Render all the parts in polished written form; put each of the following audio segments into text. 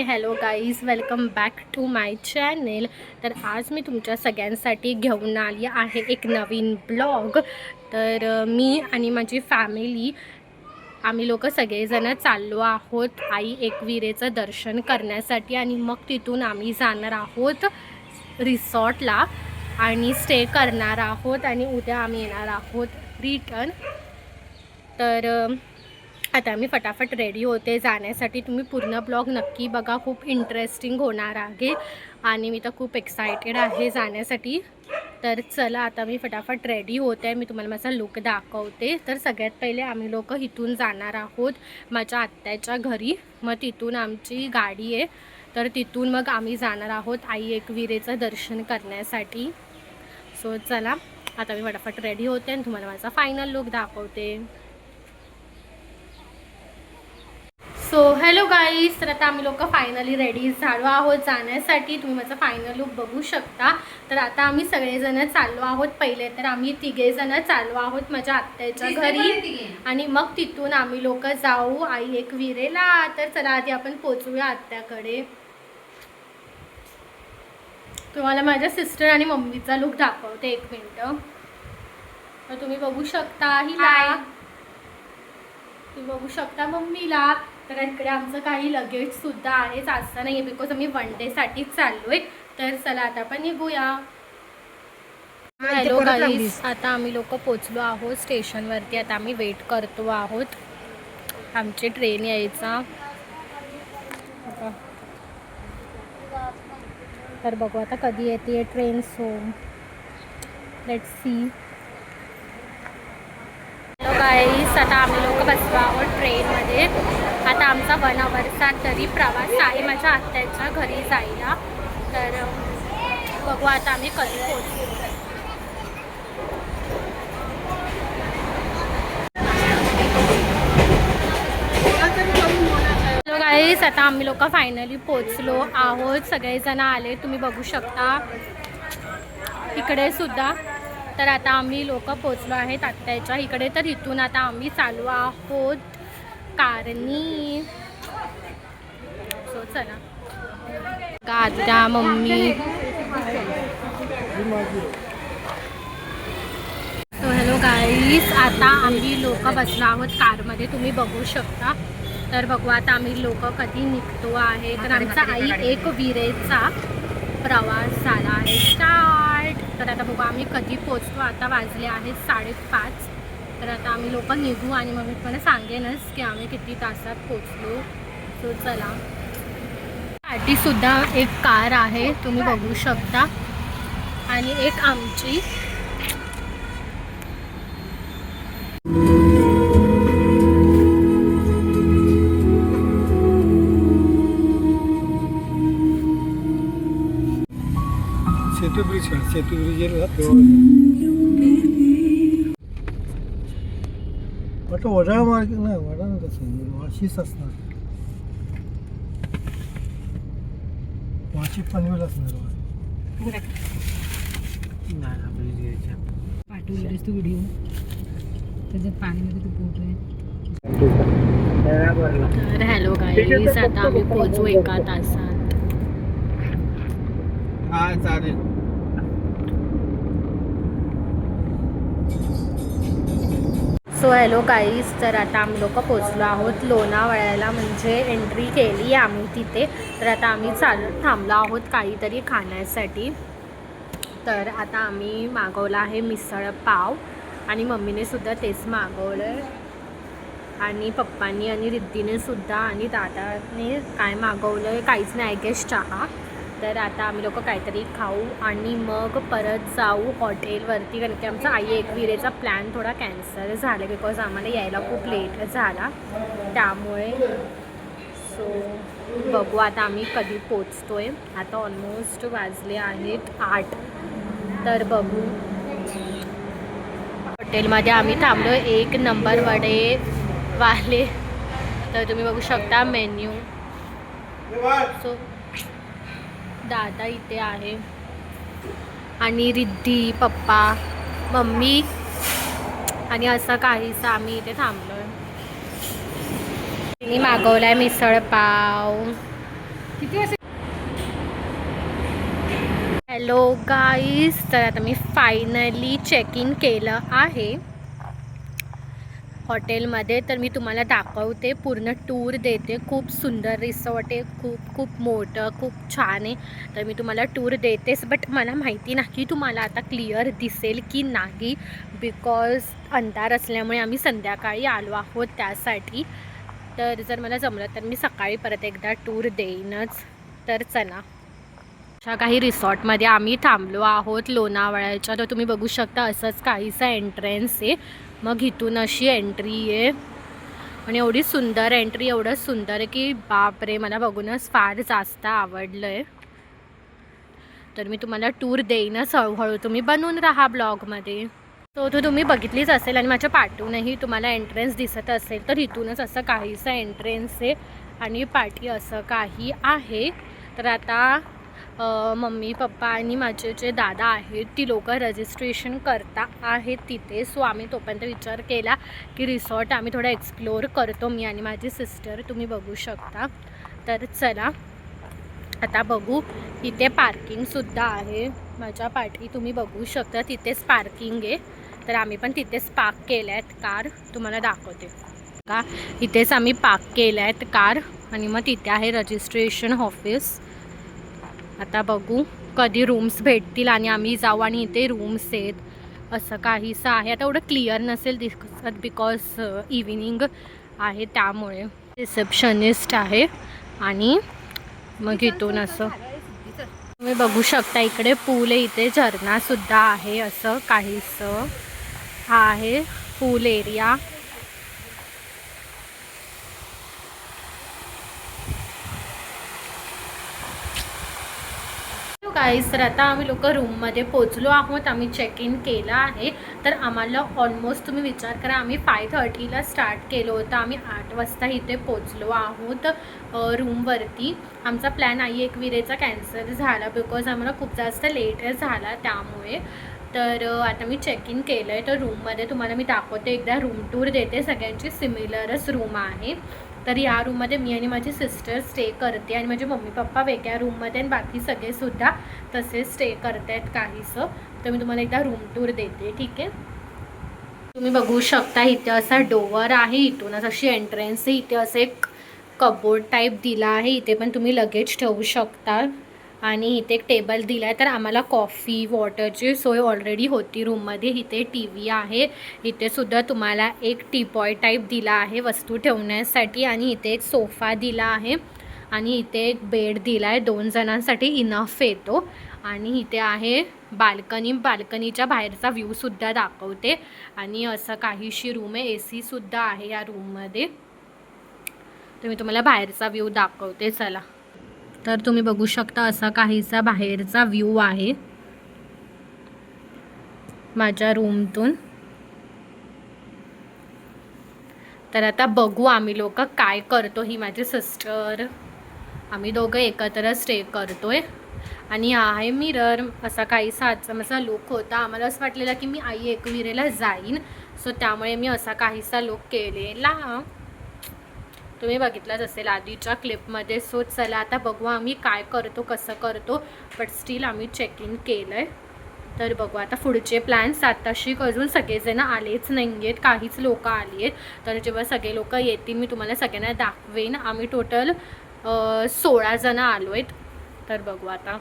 Hello guys, welcome back to my channel. तर आज मी तुमच्या सगळ्यांसाठी घेऊन आली आहे एक नवीन ब्लॉग. तर मी आणि माझी फॅमिली आम्ही लोक सगळेजण चाललो आहोत आई एकविरेचं दर्शन करण्यासाठी आणि मग तिथून आम्ही जाणार आहोत रिसॉर्टला आणि स्टे करणार आहोत आणि उद्या आम्ही येणार आहोत रिटर्न. तर आता मी फटाफट रेडी होते जाण्यासाठी. तुम्ही पूर्ण ब्लॉग नक्की बघा, खूप इंटरेस्टिंग होणार आहे आणि मी तर खूप एक्सायटेड आहे जाण्यासाठी. तर चला आता मी फटाफट रेडी होते, मी तुम्हाला माझा लुक दाखवते. तर सगळ्यात पहिले आम्ही लोक इथून जाणार आहोत माझ्या आत्याच्या घरी. मग तिथून आमची गाडी आहे, तर तिथून मग आम्ही जाणार आहोत आई एकविरेचं दर्शन करण्यासाठी. सो चला आता मी फटाफट रेडी होते आणि तुम्हाला माझा फायनल लुक दाखवते. सो हॅलो गाईज, तर आता आम्ही लोक फायनली रेडी झालो आहोत जाण्यासाठी. तुम्ही माझा फायनल लुक बघू शकता. तर आता आम्ही सगळेजण चाललो आहोत. पहिले तर आम्ही तिघेजण चाललो आहोत माझ्या आत्याच्या घरी आणि मग तिथून आम्ही लोक जाऊ आई एकविरेला. तर चला आधी आपण पोचूया आत्याकडे. तुम्हाला माझ्या सिस्टर आणि मम्मीचा लुक दाखवते, एक मिनटं. तर तुम्ही बघू शकता हिला, तुम्ही बघू शकता मम्मीला. तर इकडे आमचं काही लगेजसुद्धा आहे, जास्त नाही आहे बिकॉज आम्ही वन डेसाठीच चाललो आहे. तर चला आता आपण निघूया. हॅलो गाईज, आता आम्ही लोक पोचलो आहोत स्टेशनवरती. आता आम्ही वेट करतो आहोत आमची ट्रेन यायचा. तर बघू आता कधी येते train. So let's see. Hello guys, आता आम्ही लोक बसलो आहोत ट्रेनमध्ये. आता आमचा 1 आवरचा तरी प्रवास आहे माझ्या आत्याच्या घरी जायला. तर बघू आता आम्ही कधी पोहोचू. हॅलो गाईस, आता आम्ही लोक फायनली पोचलो आहोत. सगळेजण आले, तुम्ही बघू शकता इकडे सुद्धा. तर आता आम्ही लोक पोचलो आहेत आत्याच्या इकडे. तर इथून आता आम्ही चालू आहोत कारनी. सो चला आत्या मम्मी. सो हॅलो गाईस, आता आम्ही लोक बसलो आहोत कारमध्ये, तुम्ही बघू शकता. तर बघू आता आम्ही लोक कधी निघतो आहे. तर आमचा आई एकविरेचा प्रवास झाला आहे स्टार्ट. तर आता बघू आम्ही कधी पोचतो. आता वाजले आहेत 5:30. तर आता आम्ही लोक निघू आणि मग मी तुम्हाला सांगेनच की आम्ही किती तासात पोचलो. सो चला. पाठीसुद्धा एक कार आहे, तुम्ही बघू शकता, आणि एक आमची. सेतू ब्रिज वाटतं वडाळा मार्ग नाही, वडाळा कसं वाशीच असणार, वाशी पनवेल असणार. पाठवलेस तू व्हिडिओ, त्याच्यात पाणीमध्ये तू पोहतोय. तर हॅलो गाईस, आता आम्ही पोचू 1 तासात. हा चालेल. सो हॅलो गाईस, तर आता आम्ही लोक पोचलो आहोत लोणावळ्याला, म्हणजे एंट्री केली आहे आम्ही तिथे. तर आता आम्ही थांबलो आहोत काहीतरी खाण्यासाठी. तर आता आम्ही मागवला आहे मिसळ पाव आणि मम्मीने सुद्धा तेच मागवलं आहे आणि पप्पांनी आणि रिद्धीने सुद्धा आणि दादाने काय मागवलं आहे काहीच नाही, आय गेस चहा. तर आता आम्ही लोक काहीतरी खाऊ आणि मग परत जाऊ हॉटेलवरती, कारण की आमचा आई एकविरेचा प्लॅन थोडा कॅन्सल झाला बिकॉज आम्हाला यायला खूप लेट झाला त्यामुळे. सो बघू आता आम्ही कधी पोचतो आहे. आता ऑलमोस्ट वाजले आहेत 8. तर बघू. हॉटेलमध्ये आम्ही थांबलो 1 नंबर वडे वाले. तर तुम्ही बघू शकता मेन्यू. सो दादा इथे आहे आणि रिद्धी, पप्पा, मम्मी आणि असं काहीसं आम्ही इथे थांबलो आहे. मी मागवला आहे मिसळ पाव किती वाजता? हॅलो गाईज, तर आता मी फायनली चेक इन केलं आहे हॉटेलमध्ये. तर मी तुम्हाला दाखवते, पूर्ण टूर देते. खूप सुंदर रिसॉर्ट आहे, खूप खूप मोठं, खूप छान आहे. तर मी तुम्हाला टूर देतेच, बट मला माहिती नाही तुम्हाला आता क्लिअर दिसेल की नाही, बिकॉज अंधार असल्यामुळे आम्ही संध्याकाळी आलो आहोत त्यासाठी. तर जर मला जमलं तर मी सकाळी परत एकदा टूर देईनच. तर चला, अशा काही रिसॉर्टमध्ये आम्ही थांबलो आहोत लोणावळ्याच्या. तर तुम्ही बघू शकता असंच काहीसा एंट्रन्स आहे. मग इथून अशी एंट्री आहे आणि एवढी सुंदर एंट्री, एवढं सुंदर आहे की बापरे, मला बघूनच फार जास्त आवडलं आहे. तर मी तुम्हाला टूर देईनच हळूहळू, तुम्ही बनून राहा ब्लॉगमध्ये. तो तुम्ही बघितलीच असेल आणि माझ्या पाठूनही तुम्हाला एंट्रन्स दिसत असेल. तर इथूनच असं काहीसा एंट्रन्स आहे आणि पाठी असं काही आहे. तर आता मम्मी पप्पा आणि माझे जे दादा आहेत ती लोक रजिस्ट्रेशन करता आहेत तिथे. सो आम्ही तोपर्यंत विचार केला की रिसॉर्ट आम्ही थोडा एक्सप्लोअर करतो, मी आणि माझी सिस्टर. तुम्ही बघू शकता. तर चला आता बघू. इथे पार्किंगसुद्धा आहे माझ्या पाठी, तुम्ही बघू शकता तिथेच पार्किंग आहे. तर आम्ही पण तिथेच पार्क केल्या आहेत कार, तुम्हाला दाखवते का. इथेच आम्ही पार्क केल्या आहेत कार आणि मग तिथे आहे रजिस्ट्रेशन ऑफिस. आता बघू कधी रूम्स भेटतील आणि आम्ही जाऊ आणि इथे रूम्स आहेत असं काहीसं आहे. आता एवढं क्लिअर नसेल दिसत बिकॉज इव्हिनिंग आहे, त्यामुळे रिसेप्शनिस्ट आहे. आणि मग इथून असं तुम्ही बघू शकता इकडे पूल आहे, इथे झरणासुद्धा आहे असं काहीसं. हा आहे पूल एरिया. गाईस, तर आता आम्ही लोक रूममध्ये पोचलो आहोत. आम्ही चेक इन केलं आहे. तर आम्हाला ऑलमोस्ट तुम्ही विचार करा, आम्ही 5:30ला स्टार्ट केलं होतं, आम्ही 8 वाजता इथे पोचलो आहोत रूमवरती. आमचा प्लॅन एकविरेचा कॅन्सल झाला बिकॉज आम्हाला खूप जास्त लेट झाला त्यामुळे. तर आता मी चेक इन केलं आहे. तर रूममध्ये तुम्हाला मी दाखवते, एकदा रूम टूर देते. सगळ्यांची सिमिलरच रूम आहे. तर या रूममध्ये मी आणि माझी सिस्टर स्टे करते आणि माझे मम्मी पप्पा वेगळ्या रूममध्ये आणि बाकी सगळेसुद्धा तसेच स्टे करत आहेत काहीसं. तर मी तुम्हाला एकदा रूम टूर देते, ठीक आहे. तुम्ही बघू शकता इथे असा डोअर आहे, इथूनच अशी एंट्रन्स आहे. इथे असं एक कबोर्ड टाईप दिला आहे, इथे पण तुम्ही लगेज ठेवू शकता. आणि इथे एक टेबल दिला आहे. तर आम्हाला कॉफी वॉटरची सोय ऑलरेडी होती रूममध्ये. इथे टी व्ही आहे, इथे सुद्धा तुम्हाला एक टीपॉय टाईप दिला आहे वस्तू ठेवण्यासाठी. आणि इथे एक सोफा दिला आहे आणि इथे एक बेड दिला आहे, 2 जणांसाठी इनफ येतो. आणि इथे आहे बाल्कनी, बाल्कनीच्या बाहेरचा व्ह्यूसुद्धा दाखवते. आणि असं काहीशी रूम आहे, AC सुद्धा आहे या रूममध्ये. तर मी तुम्हाला बाहेरचा व्ह्यू दाखवते, चला. तर तुम्ही बघू शकता असा काहीसा बाहेरचा व्ह्यू आहे माझ्या रूमतून. तर आता बघू आम्ही लोक काय करतो. ही माझी सिस्टर, आम्ही दोघं एकत्र स्टे करतोय. आणि आहे मिरर, असा काहीसा आजचा माझा लुक होता. आम्हाला असं वाटलेलं की मी आई एकविरेला जाईन, सो त्यामुळे मी असा काहीसा लुक केलेला. तुम्ही बघितलंच असेल आधीच्या क्लिपमध्ये. सो चला आता बघू आम्ही काय करतो, कसं करतो. बट स्टील आम्ही चेक इन केलं आहे. तर बघू आता पुढचे प्लॅन्स. आत्ताशी अजून सगळेजण आलेच नाही आहेत, काहीच लोक आली आहेत. तर जेव्हा सगळे लोक येतील मी तुम्हाला सगळ्यांना दाखवेन. आम्ही टोटल 16 जण आलो आहेत. तर बघू आता.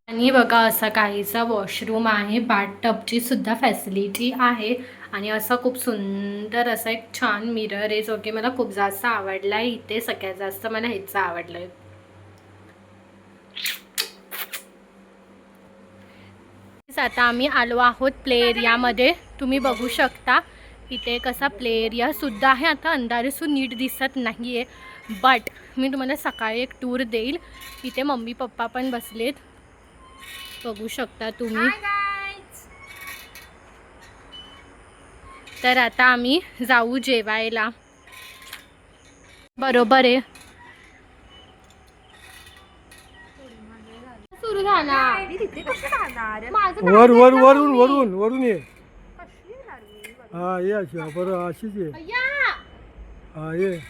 आणि बघा असा काहीसा वॉशरूम आहे, बाथटबची सुद्धा फॅसिलिटी आहे. आणि असं खूप सुंदर असा एक छान मिरर आहे जो की मला खूप जास्त आवडला आहे. इथे सगळ्यात जास्त मला हेच आवडलं आहे. आता आम्ही आलो आहोत प्ले एरियामध्ये. तुम्ही बघू शकता इथे कसा प्ले एरिया सुद्धा आहे. आता अंधारीसून नीट दिसत नाही आहे, बट मी तुम्हाला सकाळी एक टूर देईल. इथे मम्मी पप्पा पण बसलेत, बघू शकता तुम्ही. तर आता आम्ही जाऊ जेवायला, बरोबर आहे. सुरू झाला. वर वर वरून वरून वरून ये. हा ये अशी, बरं अशीच ये. हा ये.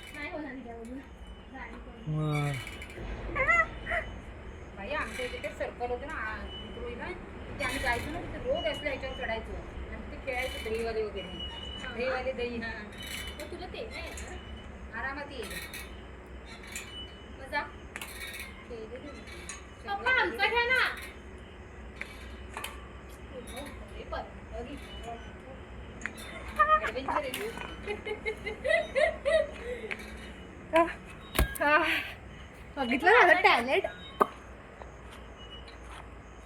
होतं ना मित्रोईला, ते आम्ही जायचो ना तिथे रोज असल्या याच्यावर चढायचो आणि ते खेळायचो दहीवाले वगैरे. दहीवाले दही हा तुला ते नाही येत ना? आरामात येईल. मजा पप्पा आमचा घ्या ना. बघितलं माझं टॅलेंट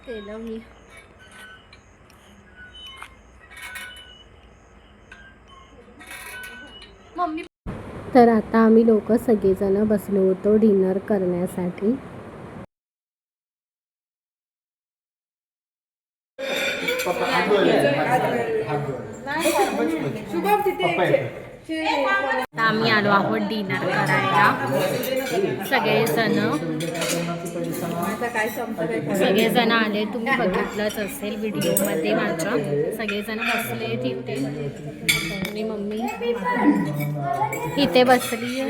केलं मी. मम्मी. तर आता आम्ही लोक सगळेजण बसलो होतो डिनर करण्यासाठी. आता आम्ही आलो आहोत डिनर करायला. सगळेजण आले, तुम्ही बघितलंच असेल व्हिडिओमध्ये माझ्या. सगळेजण बसले तिथे आणि मम्मी इथे बसली.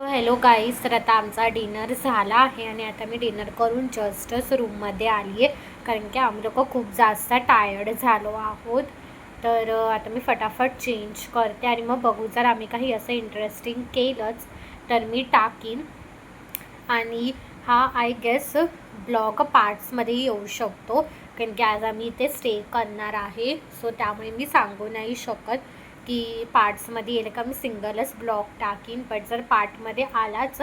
हॅलो गाईस, तर आता आमचा डिनर झाला आहे आणि आता मी डिनर करून जस्टच रूममध्ये आली आहे, कारण की आम्ही लोक खूप जास्त टायर्ड झालो आहोत. तर आता मी फटाफट चेंज करते आणि मग बघू, जर आम्ही काही असं इंटरेस्टिंग केलंच तर मी टाकीन. आणि हा आय गेस ब्लॉग पार्ट्समध्ये येऊ शकतो, कारण की आज आम्ही इथे स्टे करणार आहे. सो त्यामुळे मी सांगू नाही शकत की पार्ट्समध्ये येईल का. मी सिंगलच ब्लॉग टाकीन, बट जर पार्टमध्ये आलाच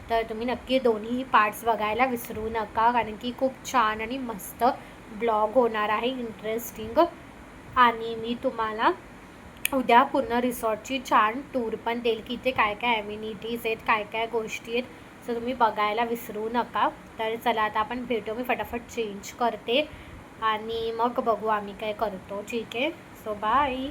तर तुम्ही नक्की दोन्ही पार्ट्स बघायला विसरू नका, कारण की खूप छान आणि मस्त ब्लॉग होणार आहे, इंटरेस्टिंग. आणि मी तुम्हाला उद्या पूर्ण रिसॉर्टची छान टूर पण देईल की इथे काय काय ॲम्युनिटीज आहेत, काय काय गोष्टी आहेत. सो तुम्ही बघायला विसरू नका. तर चला आता आपण भेटू. मी फटाफट चेंज करते आणि मग बघू आम्ही काय करतो. ठीक आहे, सो बाय.